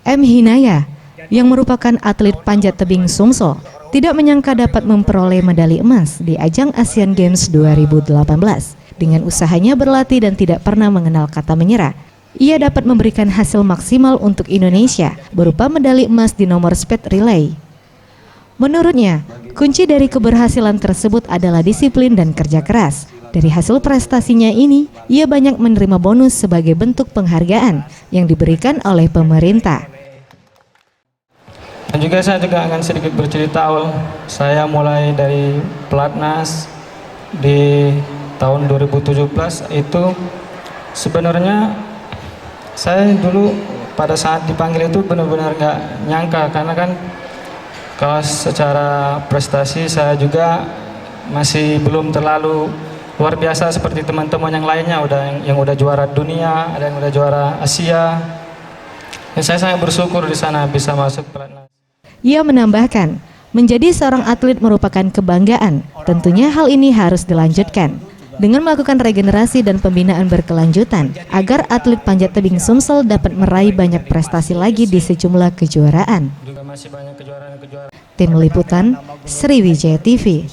M. Hinaya, yang merupakan atlet panjat tebing Sumsel, tidak menyangka dapat memperoleh medali emas di ajang Asian Games 2018. Dengan usahanya berlatih dan tidak pernah mengenal kata menyerah, ia dapat memberikan hasil maksimal untuk Indonesia berupa medali emas di nomor speed relay. Menurutnya, kunci dari keberhasilan tersebut adalah disiplin dan kerja keras. Dari hasil prestasinya ini, ia banyak menerima bonus sebagai bentuk penghargaan yang diberikan oleh pemerintah. Dan juga saya juga akan sedikit bercerita awal saya mulai dari pelatnas di tahun 2017 itu sebenarnya saya dulu pada saat dipanggil itu benar-benar nggak nyangka, karena kan kalau secara prestasi saya juga masih belum terlalu luar biasa seperti teman-teman yang lainnya, yang udah juara dunia, ada yang udah juara Asia. Dan saya sangat bersyukur di sana bisa masuk pelatnas. Ia menambahkan, menjadi seorang atlet merupakan kebanggaan. Tentunya hal ini harus dilanjutkan dengan melakukan regenerasi dan pembinaan berkelanjutan agar atlet panjat tebing Sumsel dapat meraih banyak prestasi lagi di sejumlah kejuaraan. Tim Liputan, Sriwijaya TV.